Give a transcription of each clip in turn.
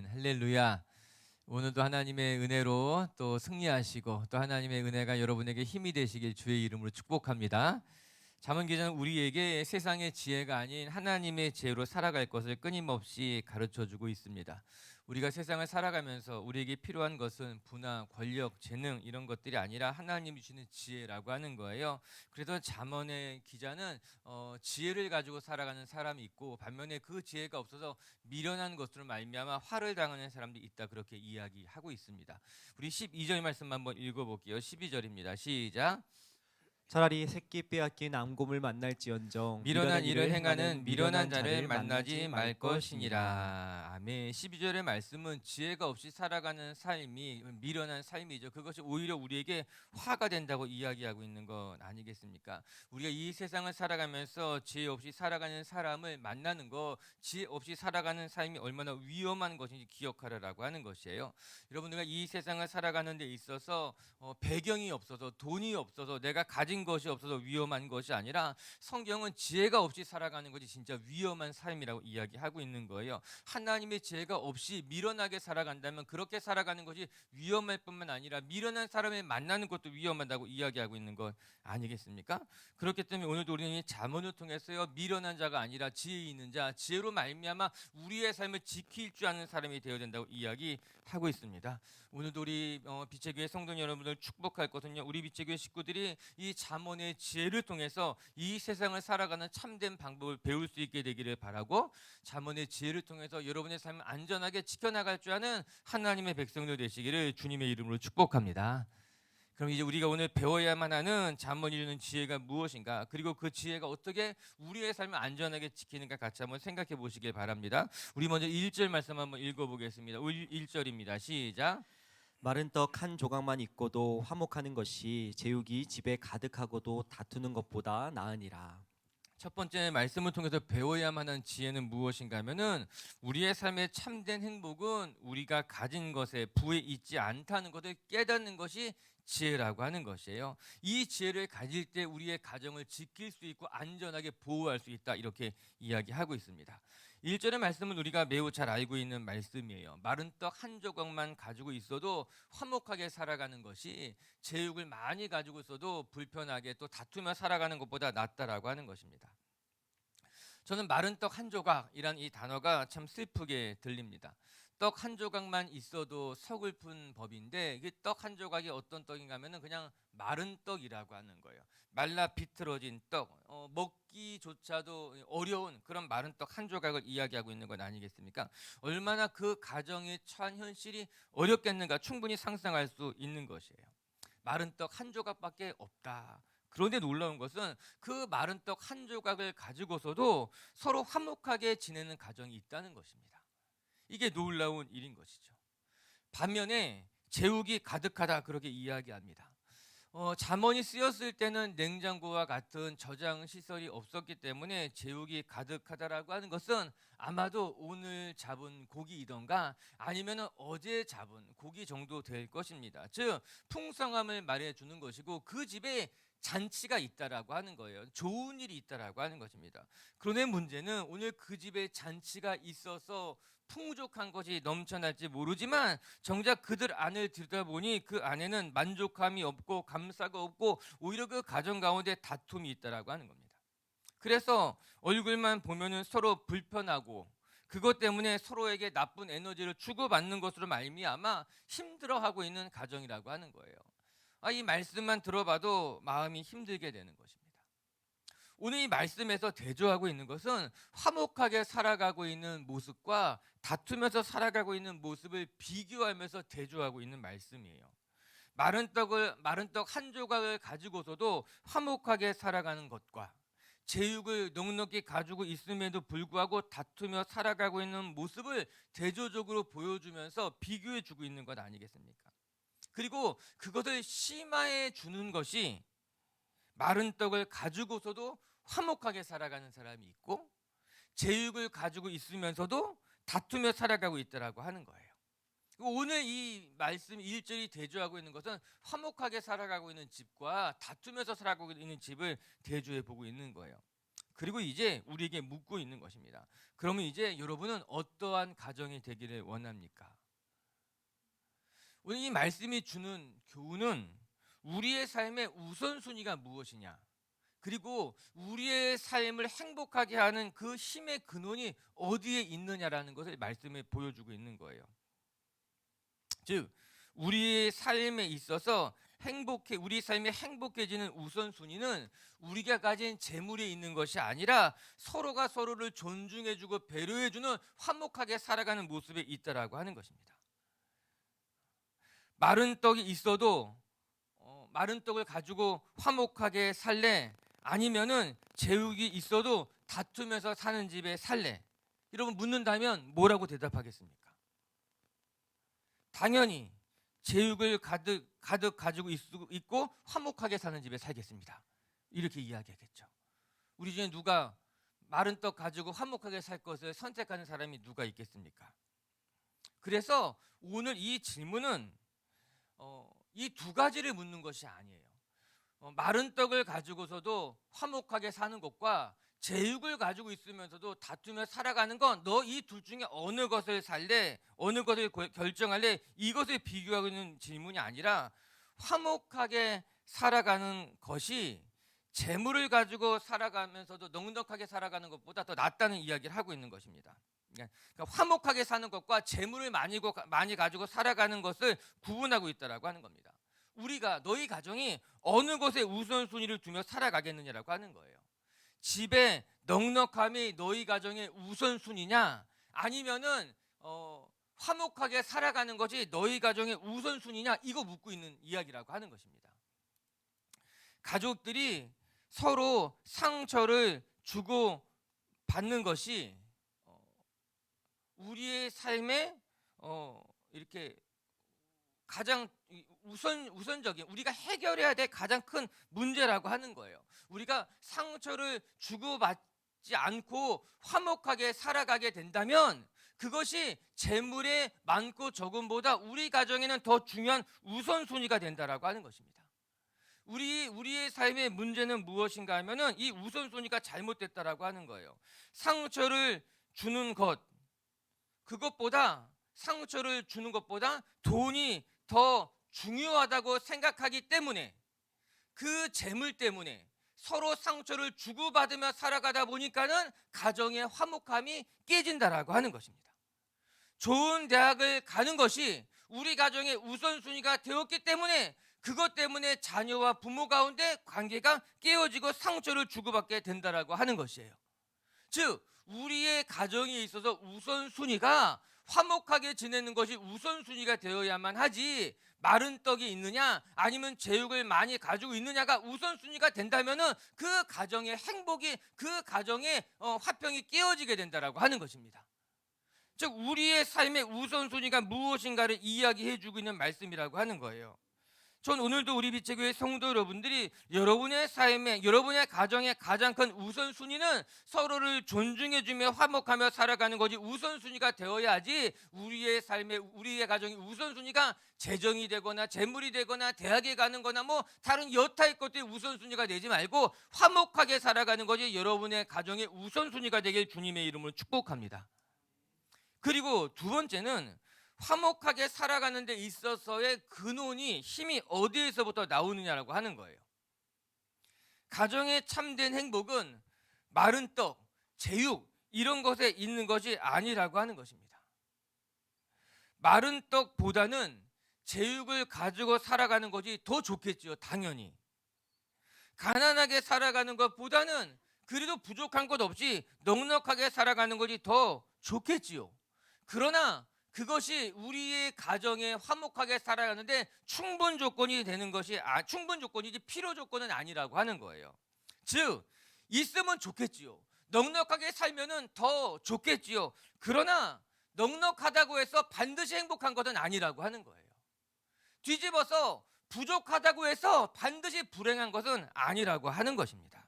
아멘. 할렐루야. 오늘도 하나님의 은혜로 또 승리하시고 또 하나님의 은혜가 여러분에게 힘이 되시길 주의 이름으로 축복합니다. 잠언 기자는 우리에게 세상의 지혜가 아닌 하나님의 지혜로 살아갈 것을 끊임없이 가르쳐주고 있습니다. 우리가 세상을 살아가면서 우리에게 필요한 것은 부나 권력, 재능 이런 것들이 아니라 하나님이 주시는 지혜라고 하는 거예요. 그래서 잠언의 기자는 지혜를 가지고 살아가는 사람이 있고 반면에 그 지혜가 없어서 미련한 것으로 말미암아 화를 당하는 사람도 있다, 그렇게 이야기하고 있습니다. 우리 12절 말씀 한번 읽어볼게요. 12절입니다. 시작. 차라리 새끼 빼앗긴 암곰을 만날지언정 미련한 일을 행하는 미련한 자를 만나지 말 것이니라. 아멘. 12절의 말씀은 지혜가 없이 살아가는 삶이 미련한 삶이죠. 그것이 오히려 우리에게 화가 된다고 이야기하고 있는 건 아니겠습니까? 우리가 이 세상을 살아가면서 지혜 없이 살아가는 사람을 만나는 거, 지혜 없이 살아가는 삶이 얼마나 위험한 것인지 기억하라라고 하는 것이에요. 여러분들과 이 세상을 살아가는 데 있어서 배경이 없어서, 돈이 없어서, 내가 가진 것이 없어서 위험한 것이 아니라 성경은 지혜가 없이 살아가는 것이 진짜 위험한 삶이라고 이야기하고 있는 거예요. 하나님의 지혜가 없이 미련하게 살아간다면 그렇게 살아가는 것이 위험할 뿐만 아니라 미련한 사람을 만나는 것도 위험하다고 이야기하고 있는 것 아니겠습니까? 그렇기 때문에 오늘도 우리는 이 잠언을 통해서요, 미련한 자가 아니라 지혜 있는 자, 지혜로 말미암아 우리의 삶을 지킬 줄 아는 사람이 되어야 된다고 이야기하고 있습니다. 오늘도 우리 빛의 교회 성도 여러분들 축복할 것은요, 우리 빛의 교회 식구들이 이 잠언의 지혜를 통해서 이 세상을 살아가는 참된 방법을 배울 수 있게 되기를 바라고, 잠언의 지혜를 통해서 여러분의 삶을 안전하게 지켜나갈 줄 아는 하나님의 백성들 되시기를 주님의 이름으로 축복합니다. 그럼 이제 우리가 오늘 배워야만 하는 잠언이 주는 지혜가 무엇인가, 그리고 그 지혜가 어떻게 우리의 삶을 안전하게 지키는가 같이 한번 생각해 보시길 바랍니다. 우리 먼저 1절 말씀 한번 읽어보겠습니다. 1절입니다. 시작. 마른 떡 한 조각만 있고도 화목하는 것이 제육이 집에 가득하고도 다투는 것보다 나으니라. 첫 번째 말씀을 통해서 배워야만 하는 지혜는 무엇인가 하면은, 우리의 삶의 참된 행복은 우리가 가진 것에 부에 있지 않다는 것을 깨닫는 것이 지혜라고 하는 것이에요. 이 지혜를 가질 때 우리의 가정을 지킬 수 있고 안전하게 보호할 수 있다, 이렇게 이야기하고 있습니다. 1절의 말씀은 우리가 매우 잘 알고 있는 말씀이에요. 마른 떡 한 조각만 가지고 있어도 화목하게 살아가는 것이 제육을 많이 가지고 있어도 불편하게 또 다투며 살아가는 것보다 낫다라고 하는 것입니다. 저는 마른 떡 한 조각이란 이 단어가 참 슬프게 들립니다. 떡 한 조각만 있어도 서글픈 법인데, 이 떡 한 조각이 어떤 떡인가 하면은 그냥 마른 떡이라고 하는 거예요. 말라 비틀어진 떡, 먹기조차도 어려운 그런 마른 떡 한 조각을 이야기하고 있는 건 아니겠습니까? 얼마나 그 가정에 처한 현실이 어렵겠는가 충분히 상상할 수 있는 것이에요. 마른 떡 한 조각밖에 없다. 그런데 놀라운 것은 그 마른 떡 한 조각을 가지고서도 서로 화목하게 지내는 가정이 있다는 것입니다. 이게 놀라운 일인 것이죠. 반면에 제육이 가득하다, 그렇게 이야기합니다. 잠언이 쓰였을 때는 냉장고와 같은 저장 시설이 없었기 때문에 제육이 가득하다라고 하는 것은 아마도 오늘 잡은 고기이던가 아니면 어제 잡은 고기 정도 될 것입니다. 즉 풍성함을 말해주는 것이고, 그 집에 잔치가 있다라고 하는 거예요. 좋은 일이 있다라고 하는 것입니다. 그런데 문제는 오늘 그 집에 잔치가 있어서 풍족한 것이 넘쳐날지 모르지만 정작 그들 안을 들여다보니 그 안에는 만족함이 없고 감사가 없고 오히려 그 가정 가운데 다툼이 있다라고 하는 겁니다. 그래서 얼굴만 보면은 서로 불편하고, 그것 때문에 서로에게 나쁜 에너지를 주고받는 것으로 말미암아 힘들어하고 있는 가정이라고 하는 거예요. 이 말씀만 들어봐도 마음이 힘들게 되는 것입니다. 오늘 이 말씀에서 대조하고 있는 것은 화목하게 살아가고 있는 모습과 다투면서 살아가고 있는 모습을 비교하면서 대조하고 있는 말씀이에요. 마른 떡 한 조각을 가지고서도 화목하게 살아가는 것과, 제육을 넉넉히 가지고 있음에도 불구하고 다투며 살아가고 있는 모습을 대조적으로 보여주면서 비교해 주고 있는 것 아니겠습니까? 그리고 그것을 심화해 주는 것이, 마른 떡을 가지고서도 화목하게 살아가는 사람이 있고 제육을 가지고 있으면서도 다투며 살아가고 있다라고 하는 거예요. 오늘 이 말씀 1절이 대조하고 있는 것은 화목하게 살아가고 있는 집과 다투면서 살아가고 있는 집을 대조해 보고 있는 거예요. 그리고 이제 우리에게 묻고 있는 것입니다. 그러면 이제 여러분은 어떠한 가정이 되기를 원합니까? 오늘 이 말씀이 주는 교훈은 우리의 삶의 우선순위가 무엇이냐, 그리고 우리의 삶을 행복하게 하는 그 힘의 근원이 어디에 있느냐라는 것을 말씀에 보여주고 있는 거예요. 즉 우리의 삶에 있어서 우리 삶이 행복해지는 우선순위는 우리가 가진 재물에 있는 것이 아니라 서로가 서로를 존중해주고 배려해주는 화목하게 살아가는 모습에 있다라고 하는 것입니다. 마른 떡이 있어도 마른 떡을 가지고 화목하게 살래? 아니면은 제육이 있어도 다투면서 사는 집에 살래? 여러분 묻는다면 뭐라고 대답하겠습니까? 당연히 제육을 가득 가지고 있고 화목하게 사는 집에 살겠습니다. 이렇게 이야기하겠죠. 우리 중에 누가 마른 떡 가지고 화목하게 살 것을 선택하는 사람이 누가 있겠습니까? 그래서 오늘 이 질문은 이 두 가지를 묻는 것이 아니에요. 마른 떡을 가지고서도 화목하게 사는 것과 제육을 가지고 있으면서도 다투며 살아가는 건 너 이 둘 중에 어느 것을 살래? 어느 것을 결정할래? 이것을 비교하는 질문이 아니라 화목하게 살아가는 것이 재물을 가지고 살아가면서도 넉넉하게 살아가는 것보다 더 낫다는 이야기를 하고 있는 것입니다. 그러니까 화목하게 사는 것과 재물을 많이 가지고 살아가는 것을 구분하고 있다라고 하는 겁니다. 우리가 너희 가정이 어느 것에 우선순위를 두며 살아가겠느냐라고 하는 거예요. 집에 넉넉함이 너희 가정의 우선순위냐, 아니면은 화목하게 살아가는 것이 너희 가정의 우선순위냐, 이거 묻고 있는 이야기라고 하는 것입니다. 가족들이 서로 상처를 주고 받는 것이 우리의 삶에 이렇게 가장 우선적인, 우리가 해결해야 될 가장 큰 문제라고 하는 거예요. 우리가 상처를 주고받지 않고 화목하게 살아가게 된다면 그것이 재물의 많고 적음보다 우리 가정에는 더 중요한 우선순위가 된다라고 하는 것입니다. 우리의 삶의 문제는 무엇인가 하면은 이 우선순위가 잘못됐다라고 하는 거예요. 상처를 주는 것, 상처를 주는 것보다 돈이 더 중요하다고 생각하기 때문에, 그 재물 때문에 서로 상처를 주고받으며 살아가다 보니까는 가정의 화목함이 깨진다라고 하는 것입니다. 좋은 대학을 가는 것이 우리 가정의 우선순위가 되었기 때문에 그것 때문에 자녀와 부모 가운데 관계가 깨어지고 상처를 주고받게 된다라고 하는 것이에요. 즉 우리의 가정에 있어서 우선순위가 화목하게 지내는 것이 우선순위가 되어야만 하지, 마른 떡이 있느냐 아니면 제육을 많이 가지고 있느냐가 우선순위가 된다면은 그 가정의 행복이, 그 가정의 화평이 깨어지게 된다라고 하는 것입니다. 즉 우리의 삶의 우선순위가 무엇인가를 이야기해 주고 있는 말씀이라고 하는 거예요. 전 오늘도 우리 빛의교회 성도 여러분들이 여러분의 삶에, 여러분의 가정의 가장 큰 우선순위는 서로를 존중해주며 화목하며 살아가는 것이 우선순위가 되어야지, 우리의 삶에, 우리의 가정의 우선순위가 재정이 되거나 재물이 되거나 대학에 가는 거나 뭐 다른 여타의 것들이 우선순위가 되지 말고 화목하게 살아가는 것이 여러분의 가정의 우선순위가 되길 주님의 이름으로 축복합니다. 그리고 두 번째는 화목하게 살아가는 데 있어서의 근원이, 힘이 어디에서부터 나오느냐라고 하는 거예요. 가정의 참된 행복은 마른 떡, 제육 이런 것에 있는 것이 아니라고 하는 것입니다. 마른 떡보다는 제육을 가지고 살아가는 것이 더 좋겠지요, 당연히. 가난하게 살아가는 것보다는 그래도 부족한 것 없이 넉넉하게 살아가는 것이 더 좋겠지요. 그러나 그것이 우리의 가정에 화목하게 살아가는데 충분 조건이 되는 것이, 충분 조건이지 필요 조건은 아니라고 하는 거예요. 즉 있으면 좋겠지요. 넉넉하게 살면은 더 좋겠지요. 그러나 넉넉하다고 해서 반드시 행복한 것은 아니라고 하는 거예요. 뒤집어서 부족하다고 해서 반드시 불행한 것은 아니라고 하는 것입니다.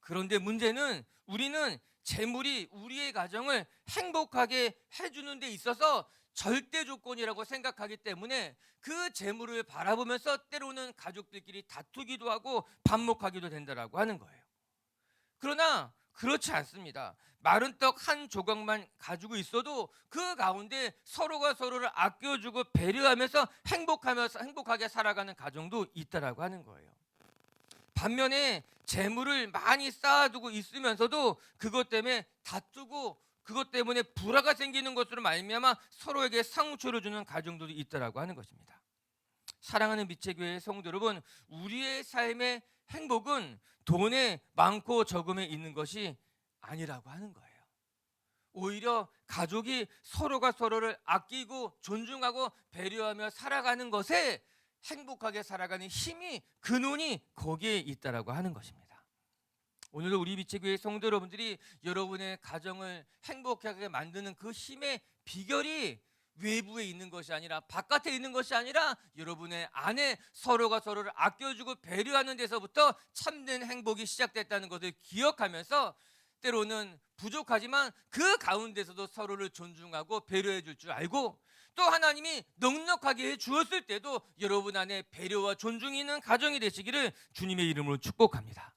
그런데 문제는 우리는 재물이 우리의 가정을 행복하게 해주는 데 있어서 절대 조건이라고 생각하기 때문에 그 재물을 바라보면서 때로는 가족들끼리 다투기도 하고 반목하기도 된다라고 하는 거예요. 그러나 그렇지 않습니다. 마른 떡 한 조각만 가지고 있어도 그 가운데 서로가 서로를 아껴주고 배려하면서 행복하게 살아가는 가정도 있다라고 하는 거예요. 반면에 재물을 많이 쌓아두고 있으면서도 그것 때문에 다투고 그것 때문에 불화가 생기는 것으로 말미암아 서로에게 상처를 주는 가정들도 있다라고 하는 것입니다. 사랑하는 미체교회 성도 여러분, 우리의 삶의 행복은 돈에 많고 적음에 있는 것이 아니라고 하는 거예요. 오히려 가족이 서로가 서로를 아끼고 존중하고 배려하며 살아가는 것에 행복하게 살아가는 힘이, 근원이 거기에 있다라고 하는 것입니다. 오늘도 우리 미체교회 성도 여러분들이 여러분의 가정을 행복하게 만드는 그 힘의 비결이 외부에 있는 것이 아니라, 바깥에 있는 것이 아니라 여러분의 안에 서로가 서로를 아껴주고 배려하는 데서부터 참된 행복이 시작됐다는 것을 기억하면서 때로는 부족하지만 그 가운데서도 서로를 존중하고 배려해 줄 줄 알고, 또 하나님이 넉넉하게 해 주었을 때도 여러분 안에 배려와 존중이 있는 가정이 되시기를 주님의 이름으로 축복합니다.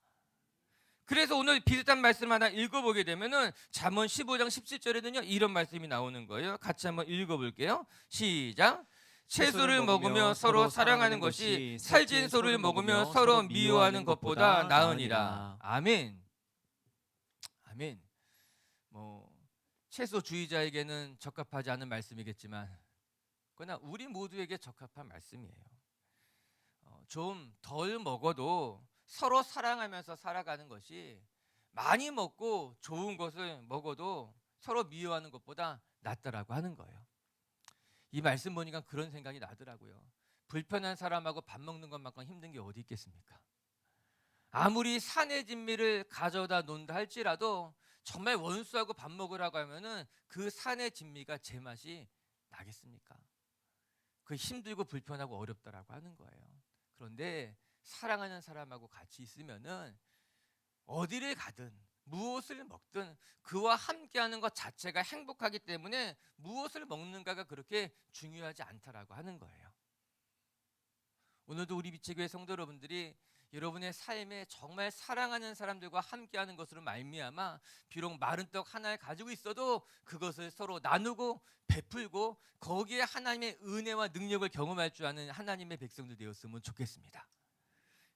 그래서 오늘 비슷한 말씀 하나 읽어보게 되면은 잠언 15장 17절에는요 이런 말씀이 나오는 거예요. 같이 한번 읽어볼게요. 시작. 채소를 먹으며 서로 사랑하는 것이 살찐 소를 먹으며 서로 미워하는 것보다 나으니라. 아멘. 아멘. 채소주의자에게는 적합하지 않은 말씀이겠지만 그러나 우리 모두에게 적합한 말씀이에요. 좀 덜 먹어도 서로 사랑하면서 살아가는 것이 많이 먹고 좋은 것을 먹어도 서로 미워하는 것보다 낫다라고 하는 거예요. 이 말씀 보니까 그런 생각이 나더라고요. 불편한 사람하고 밥 먹는 것만큼 힘든 게 어디 있겠습니까? 아무리 산의 진미를 가져다 놓는다 할지라도 정말 원수하고 밥 먹으라고 하면은 그 산의 진미가 제맛이 나겠습니까? 그 힘들고 불편하고 어렵다라고 하는 거예요. 그런데 사랑하는 사람하고 같이 있으면은 어디를 가든 무엇을 먹든 그와 함께하는 것 자체가 행복하기 때문에 무엇을 먹는가가 그렇게 중요하지 않다라고 하는 거예요. 오늘도 우리 미체교회 성도 여러분들이 여러분의 삶에 정말 사랑하는 사람들과 함께하는 것으로 말미암아 비록 마른 떡 하나를 가지고 있어도 그것을 서로 나누고 베풀고 거기에 하나님의 은혜와 능력을 경험할 줄 아는 하나님의 백성들 되었으면 좋겠습니다.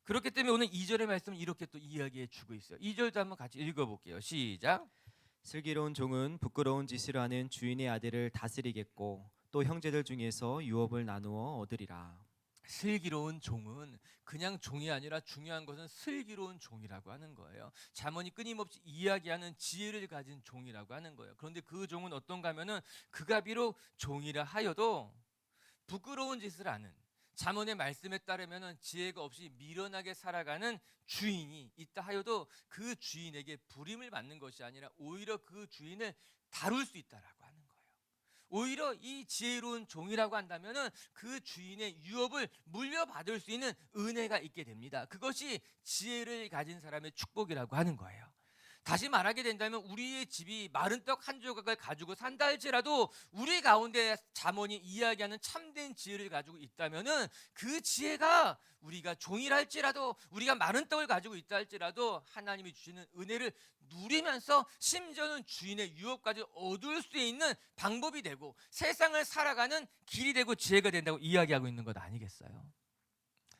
그렇기 때문에 오늘 2절의 말씀은 이렇게 또 이야기해 주고 있어요. 2절도 한번 같이 읽어볼게요. 시작. 슬기로운 종은 부끄러운 짓을 하는 주인의 아들을 다스리겠고 또 형제들 중에서 유업을 나누어 얻으리라. 슬기로운 종은 그냥 종이 아니라 중요한 것은 슬기로운 종이라고 하는 거예요. 잠언이 끊임없이 이야기하는 지혜를 가진 종이라고 하는 거예요. 그런데 그 종은 어떤가 하면은 그가 비록 종이라 하여도 부끄러운 짓을 하는, 잠언의 말씀에 따르면은 지혜가 없이 미련하게 살아가는 주인이 있다 하여도 그 주인에게 불임을 받는 것이 아니라 오히려 그 주인을 다룰 수 있다라고 하는 거예요. 오히려 이 지혜로운 종이라고 한다면은 그 주인의 유업을 물려받을 수 있는 은혜가 있게 됩니다. 그것이 지혜를 가진 사람의 축복이라고 하는 거예요. 다시 말하게 된다면 우리의 집이 마른 떡 한 조각을 가지고 산다 할지라도 우리 가운데 잠언이 이야기하는 참된 지혜를 가지고 있다면은 그 지혜가 우리가 종이라 할지라도 우리가 마른 떡을 가지고 있다 할지라도 하나님이 주시는 은혜를 누리면서 심지어는 주인의 유업까지 얻을 수 있는 방법이 되고 세상을 살아가는 길이 되고 지혜가 된다고 이야기하고 있는 것 아니겠어요?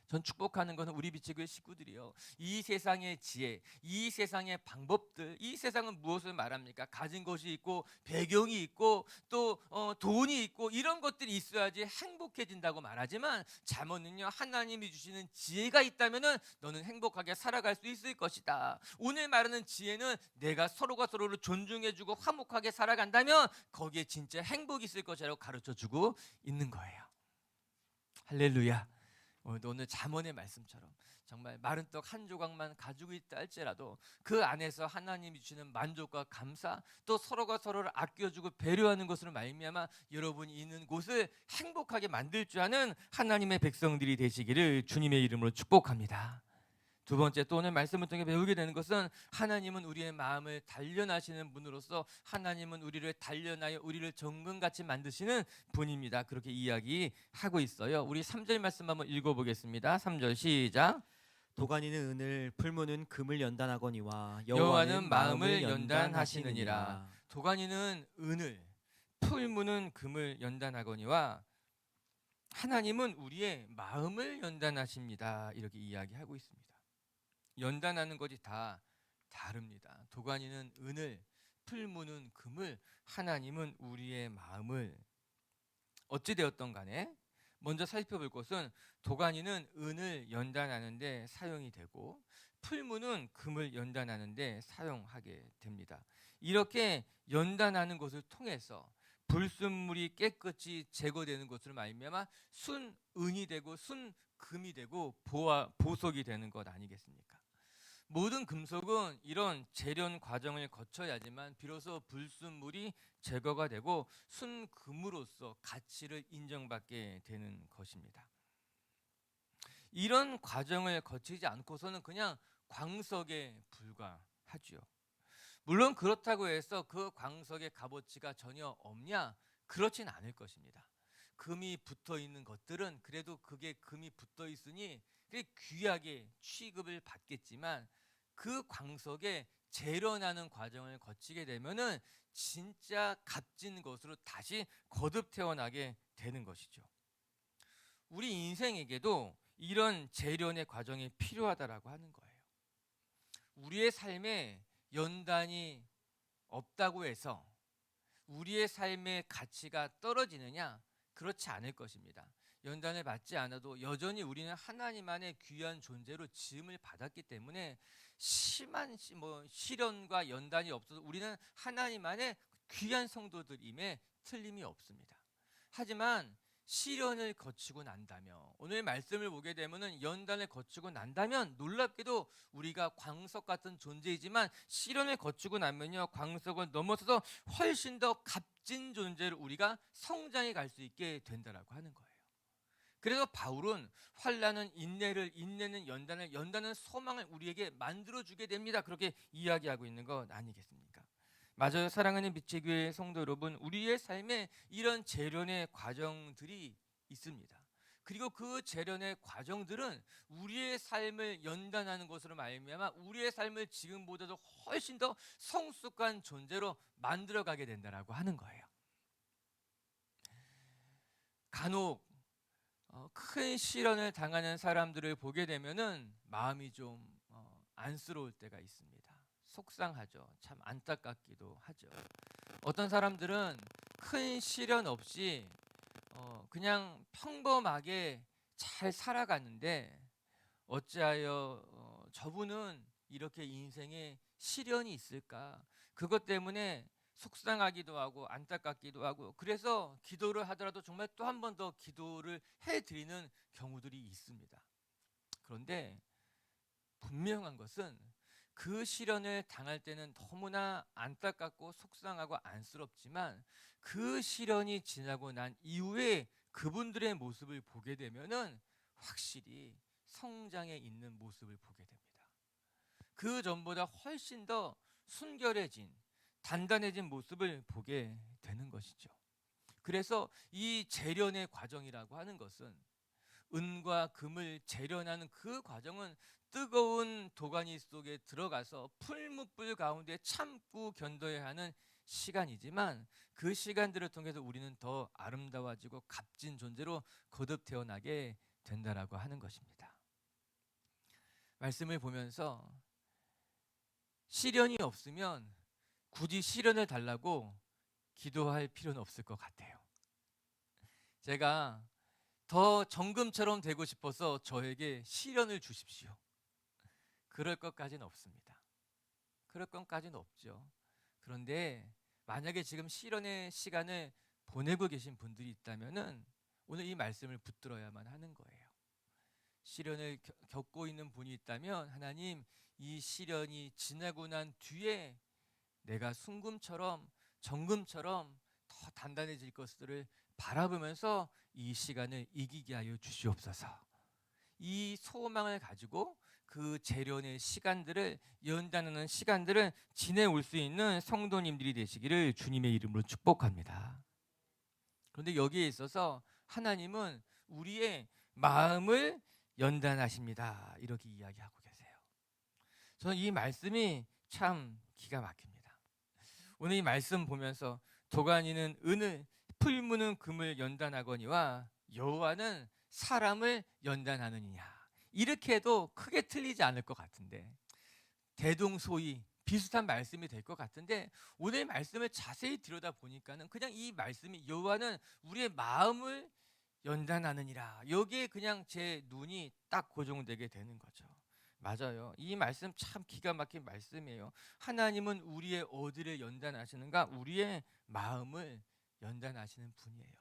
전 축복하는 것은 우리 비치교회 식구들이요, 이 세상의 지혜, 이 세상의 방법들, 이 세상은 무엇을 말합니까? 가진 것이 있고 배경이 있고 또 돈이 있고 이런 것들이 있어야지 행복해진다고 말하지만 잠언은요, 하나님이 주시는 지혜가 있다면은 너는 행복하게 살아갈 수 있을 것이다. 오늘 말하는 지혜는 내가 서로가 서로를 존중해주고 화목하게 살아간다면 거기에 진짜 행복이 있을 것이라고 가르쳐주고 있는 거예요. 할렐루야. 오늘 잠언의 말씀처럼 정말 마른 떡 한 조각만 가지고 있다 할지라도 그 안에서 하나님이 주시는 만족과 감사, 또 서로가 서로를 아껴주고 배려하는 것으로 말미암아 여러분이 있는 곳을 행복하게 만들 줄 아는 하나님의 백성들이 되시기를 주님의 이름으로 축복합니다. 두 번째, 또 오늘 말씀을 통해 배우게 되는 것은 하나님은 우리의 마음을 단련하시는 분으로서 하나님은 우리를 단련하여 우리를 정금같이 만드시는 분입니다. 그렇게 이야기하고 있어요. 우리 3절 말씀 한번 읽어보겠습니다. 3절 시작. 도가니는 은을, 풀무는 금을 연단하거니와 여호와는 마음을 연단하시느니라. 도가니는 은을, 풀무는 금을 연단하거니와 하나님은 우리의 마음을 연단하십니다. 이렇게 이야기하고 있습니다. 연단하는 것이 다 다릅니다. 도가니는 은을, 풀무는 금을, 하나님은 우리의 마음을. 어찌 되었던 간에 먼저 살펴볼 것은 도가니는 은을 연단하는데 사용이 되고 풀무는 금을 연단하는데 사용하게 됩니다. 이렇게 연단하는 것을 통해서 불순물이 깨끗이 제거되는 것으로 말미암아 순은이 되고 순금이 되고 보석이 되는 것 아니겠습니까? 모든 금속은 이런 재련 과정을 거쳐야지만 비로소 불순물이 제거가 되고 순금으로서 가치를 인정받게 되는 것입니다. 이런 과정을 거치지 않고서는 그냥 광석에 불과하죠. 물론 그렇다고 해서 그 광석의 값어치가 전혀 없냐? 그렇진 않을 것입니다. 금이 붙어 있는 것들은 그래도 그게 금이 붙어 있으니 귀하게 취급을 받겠지만 그 광석에 재련하는 과정을 거치게 되면은 진짜 값진 것으로 다시 거듭 태어나게 되는 것이죠. 우리 인생에게도 이런 재련의 과정이 필요하다라고 하는 거예요. 우리의 삶에 연단이 없다고 해서 우리의 삶의 가치가 떨어지느냐? 그렇지 않을 것입니다. 연단을 받지 않아도 여전히 우리는 하나님 안에 귀한 존재로 지음을 받았기 때문에 심한 시련과 연단이 없어도 우리는 하나님 안에 귀한 성도들임에 틀림이 없습니다. 하지만 시련을 거치고 난다면, 오늘 말씀을 보게 되면은 연단을 거치고 난다면 놀랍게도 우리가 광석 같은 존재이지만 시련을 거치고 나면요, 광석을 넘어서서 훨씬 더 값진 존재로 우리가 성장해 갈 수 있게 된다라고 하는 거예요. 그래서 바울은 환난은 인내를, 인내는 연단을, 연단은 소망을 우리에게 만들어주게 됩니다. 그렇게 이야기하고 있는 것 아니겠습니까? 맞아요. 사랑하는 빛의 교회 성도 여러분, 우리의 삶에 이런 재련의 과정들이 있습니다. 그리고 그 재련의 과정들은 우리의 삶을 연단하는 것으로 말미암아 우리의 삶을 지금보다도 훨씬 더 성숙한 존재로 만들어가게 된다라고 하는 거예요. 간혹 큰 시련을 당하는 사람들을 보게 되면은 마음이 좀 안쓰러울 때가 있습니다. 속상하죠. 참 안타깝기도 하죠. 어떤 사람들은 큰 시련 없이 그냥 평범하게 잘 살아가는데 어찌하여 저분은 이렇게 인생에 시련이 있을까? 그것 때문에 속상하기도 하고 안타깝기도 하고, 그래서 기도를 하더라도 정말 또 한 번 더 기도를 해드리는 경우들이 있습니다. 그런데 분명한 것은 그 시련을 당할 때는 너무나 안타깝고 속상하고 안쓰럽지만 그 시련이 지나고 난 이후에 그분들의 모습을 보게 되면은 확실히 성장해 있는 모습을 보게 됩니다. 그 전보다 훨씬 더 순결해진, 단단해진 모습을 보게 되는 것이죠. 그래서 이 재련의 과정이라고 하는 것은, 은과 금을 재련하는 그 과정은 뜨거운 도가니 속에 들어가서 풀무불 가운데 참고 견뎌야 하는 시간이지만 그 시간들을 통해서 우리는 더 아름다워지고 값진 존재로 거듭 태어나게 된다라고 하는 것입니다. 말씀을 보면서 시련이 없으면 굳이 시련을 달라고 기도할 필요는 없을 것 같아요. 제가 더 정금처럼 되고 싶어서 저에게 시련을 주십시오. 그럴 것까지는 없습니다. 그럴 것까지는 없죠. 그런데 만약에 지금 시련의 시간을 보내고 계신 분들이 있다면은 오늘 이 말씀을 붙들어야만 하는 거예요. 시련을 겪고 있는 분이 있다면 하나님, 이 시련이 지나고 난 뒤에 내가 순금처럼 정금처럼 더 단단해질 것들을 바라보면서 이 시간을 이기게 하여 주시옵소서. 이 소망을 가지고 그 재련의 시간들을, 연단하는 시간들을 지내올 수 있는 성도님들이 되시기를 주님의 이름으로 축복합니다. 그런데 여기에 있어서 하나님은 우리의 마음을 연단하십니다. 이렇게 이야기하고 계세요. 저는 이 말씀이 참 기가 막힙니다. 오늘 이 말씀 보면서 도가니는 은을, 풀무는 금을 연단하거니와 여호와는 사람을 연단하느니냐, 이렇게 해도 크게 틀리지 않을 것 같은데, 대동소이 비슷한 말씀이 될 것 같은데, 오늘 말씀을 자세히 들여다 보니까는 그냥 이 말씀이 여호와는 우리의 마음을 연단하느니라, 여기에 그냥 제 눈이 딱 고정되게 되는 거죠. 맞아요. 이 말씀 참 기가 막힌 말씀이에요. 하나님은 우리의 어디를 연단하시는가? 우리의 마음을 연단하시는 분이에요.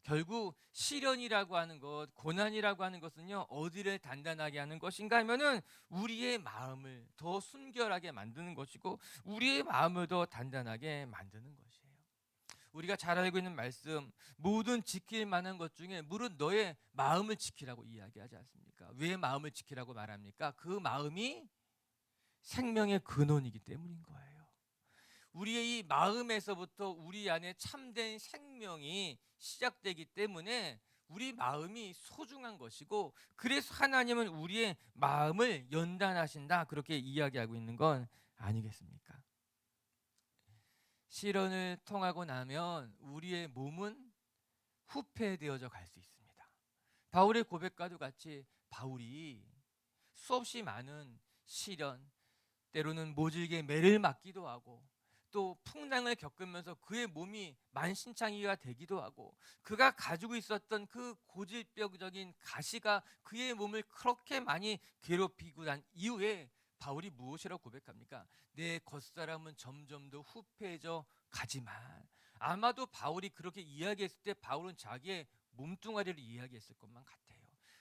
결국 시련이라고 하는 것, 고난이라고 하는 것은요, 어디를 단단하게 하는 것인가 하면은 우리의 마음을 더 순결하게 만드는 것이고, 우리의 마음을 더 단단하게 만드는 것이에요. 우리가 잘 알고 있는 말씀, 모든 지킬 만한 것 중에 물은 너의 마음을 지키라고 이야기하지 않습니까? 왜 마음을 지키라고 말합니까? 그 마음이 생명의 근원이기 때문인 거예요. 우리의 이 마음에서부터 우리 안에 참된 생명이 시작되기 때문에 우리 마음이 소중한 것이고, 그래서 하나님은 우리의 마음을 연단하신다, 그렇게 이야기하고 있는 건 아니겠습니까? 시련을 통하고 나면 우리의 몸은 후패되어져 갈 수 있습니다. 바울의 고백과도 같이 바울이 수없이 많은 시련, 때로는 모질게 매를 맞기도 하고, 또 풍랑을 겪으면서 그의 몸이 만신창이가 되기도 하고, 그가 가지고 있었던 그 고질병적인 가시가 그의 몸을 그렇게 많이 괴롭히고 난 이후에 바울이 무엇이라고 고백합니까? 내 겉사람은 점점 더 후패해져 가지만, 아마도 바울이 그렇게 이야기했을 때 바울은 자기의 몸뚱아리를 이야기했을 것만 같아요.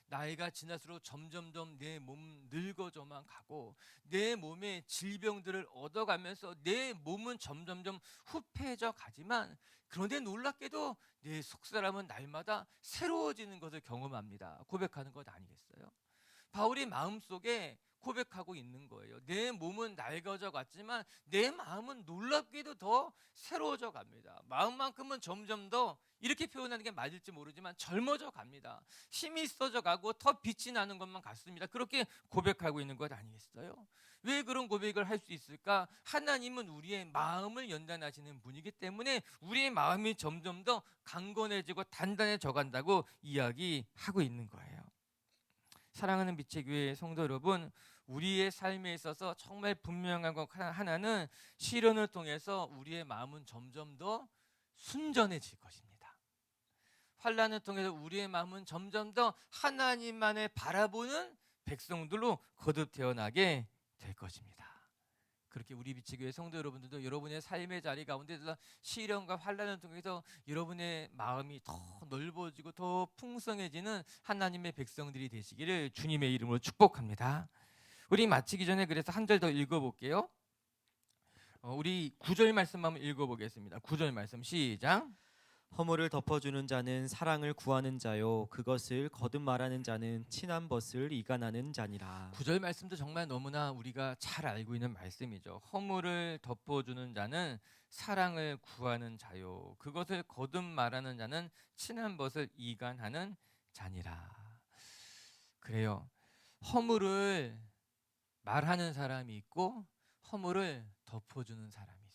나이가 지날수록 점점점 내 몸 늙어져만 가고, 내 몸의 질병들을 얻어가면서 내 몸은 점점점 후패해져 가지만, 그런데 놀랍게도 내 속사람은 날마다 새로워지는 것을 경험합니다, 고백하는 것 아니겠어요? 바울이 마음속에 고백하고 있는 거예요. 내 몸은 낡아져 갔지만 내 마음은 놀랍게도 더 새로워져 갑니다. 마음만큼은 점점 더, 이렇게 표현하는 게 맞을지 모르지만, 젊어져 갑니다. 힘이 있어져 가고 더 빛이 나는 것만 같습니다. 그렇게 고백하고 있는 것 아니겠어요? 왜 그런 고백을 할 수 있을까? 하나님은 우리의 마음을 연단하시는 분이기 때문에 우리의 마음이 점점 더 강건해지고 단단해져 간다고 이야기하고 있는 거예요. 사랑하는 빛의 교회 성도 여러분, 우리의 삶에 있어서 정말 분명한 것 하나는, 시련을 통해서 우리의 마음은 점점 더 순전해질 것입니다. 환난을 통해서 우리의 마음은 점점 더 하나님만을 바라보는 백성들로 거듭 태어나게 될 것입니다. 그렇게 우리 빛의 교회 성도 여러분들도 여러분의 삶의 자리 가운데서 시련과 환난을 통해서 여러분의 마음이 더 넓어지고 더 풍성해지는 하나님의 백성들이 되시기를 주님의 이름으로 축복합니다. 우리 마치기 전에 그래서 한 절 더 읽어볼게요. 우리 9절 말씀 한번 읽어보겠습니다. 9절 말씀 시작. 허물을 덮어주는 자는 사랑을 구하는 자요, 그것을 거듭 말하는 자는 친한 벗을 이간하는 자니라. 9절 말씀도 정말 너무나 우리가 잘 알고 있는 말씀이죠. 허물을 덮어주는 자는 사랑을 구하는 자요, 그것을 거듭 말하는 자는 친한 벗을 이간하는 자니라. 그래요. 허물을 말하는 사람이 있고 허물을 덮어주는 사람이 있습니다.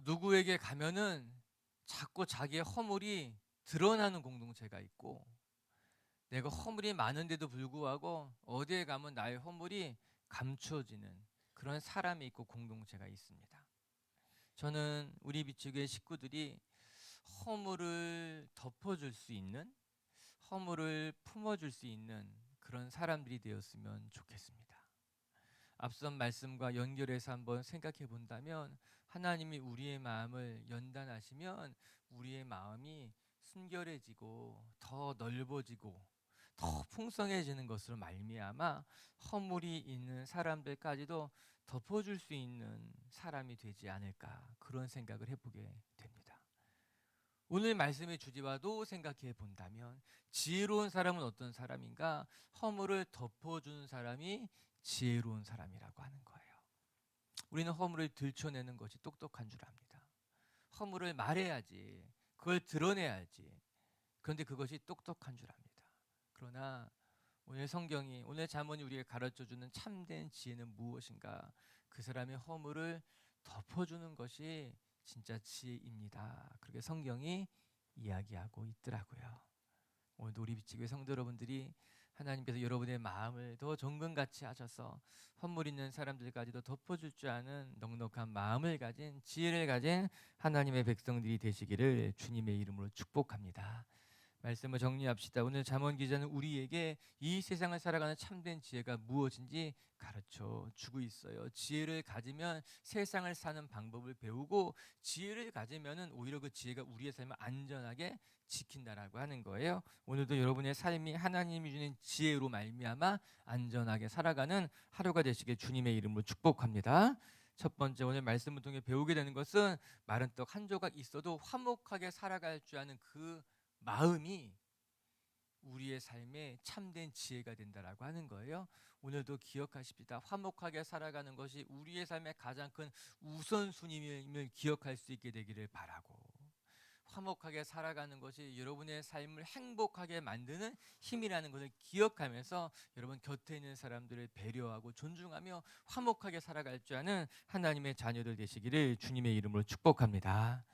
누구에게 가면은 자꾸 자기의 허물이 드러나는 공동체가 있고, 내가 허물이 많은데도 불구하고 어디에 가면 나의 허물이 감추어지는 그런 사람이 있고 공동체가 있습니다. 저는 우리 비추교회 식구들이 허물을 덮어줄 수 있는, 허물을 품어줄 수 있는 그런 사람들이 되었으면 좋겠습니다. 앞선 말씀과 연결해서 한번 생각해 본다면, 하나님이 우리의 마음을 연단하시면 우리의 마음이 순결해지고 더 넓어지고 더 풍성해지는 것으로 말미암아 허물이 있는 사람들까지도 덮어줄 수 있는 사람이 되지 않을까, 그런 생각을 해보게 됩니다. 오늘 말씀의 주제와도 생각해 본다면, 지혜로운 사람은 어떤 사람인가? 허물을 덮어주는 사람이 지혜로운 사람이라고 하는 거예요. 우리는 허물을 들춰내는 것이 똑똑한 줄 압니다. 허물을 말해야지, 그걸 드러내야지, 그런데 그것이 똑똑한 줄 압니다. 그러나 오늘 성경이, 오늘 잠언이 우리에게 가르쳐주는 참된 지혜는 무엇인가? 그 사람의 허물을 덮어주는 것이 진짜 지혜입니다. 그렇게 성경이 이야기하고 있더라고요. 오늘도 우리 빛지교회 성도 여러분들이 하나님께서 여러분의 마음을 더 정금같이 하셔서 허물 있는 사람들까지도 덮어줄 줄 아는 넉넉한 마음을 가진, 지혜를 가진 하나님의 백성들이 되시기를 주님의 이름으로 축복합니다. 말씀을 정리합시다. 오늘 잠언 기자는 우리에게 이 세상을 살아가는 참된 지혜가 무엇인지 가르쳐 주고 있어요. 지혜를 가지면 세상을 사는 방법을 배우고, 지혜를 가지면은 오히려 그 지혜가 우리의 삶을 안전하게 지킨다라고 하는 거예요. 오늘도 여러분의 삶이 하나님이 주는 지혜로 말미암아 안전하게 살아가는 하루가 되시길 주님의 이름으로 축복합니다. 첫 번째, 오늘 말씀을 통해 배우게 되는 것은 마른 떡 한 조각 있어도 화목하게 살아갈 줄 아는 그 마음이 우리의 삶에 참된 지혜가 된다라고 하는 거예요. 오늘도 기억하십시다. 화목하게 살아가는 것이 우리의 삶의 가장 큰 우선순위임을 기억할 수 있게 되기를 바라고, 화목하게 살아가는 것이 여러분의 삶을 행복하게 만드는 힘이라는 것을 기억하면서 여러분 곁에 있는 사람들을 배려하고 존중하며 화목하게 살아갈 줄 아는 하나님의 자녀들 되시기를 주님의 이름으로 축복합니다.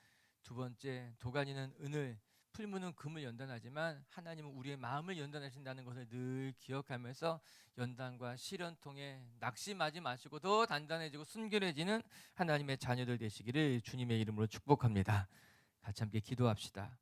두 번째, 도가니는 은을, 풀무는 금을 연단하지만 하나님은 우리의 마음을 연단하신다는 것을 늘 기억하면서 연단과 시련 통해 낙심하지 마시고 더 단단해지고 순결해지는 하나님의 자녀들 되시기를 주님의 이름으로 축복합니다. 같이 함께 기도합시다.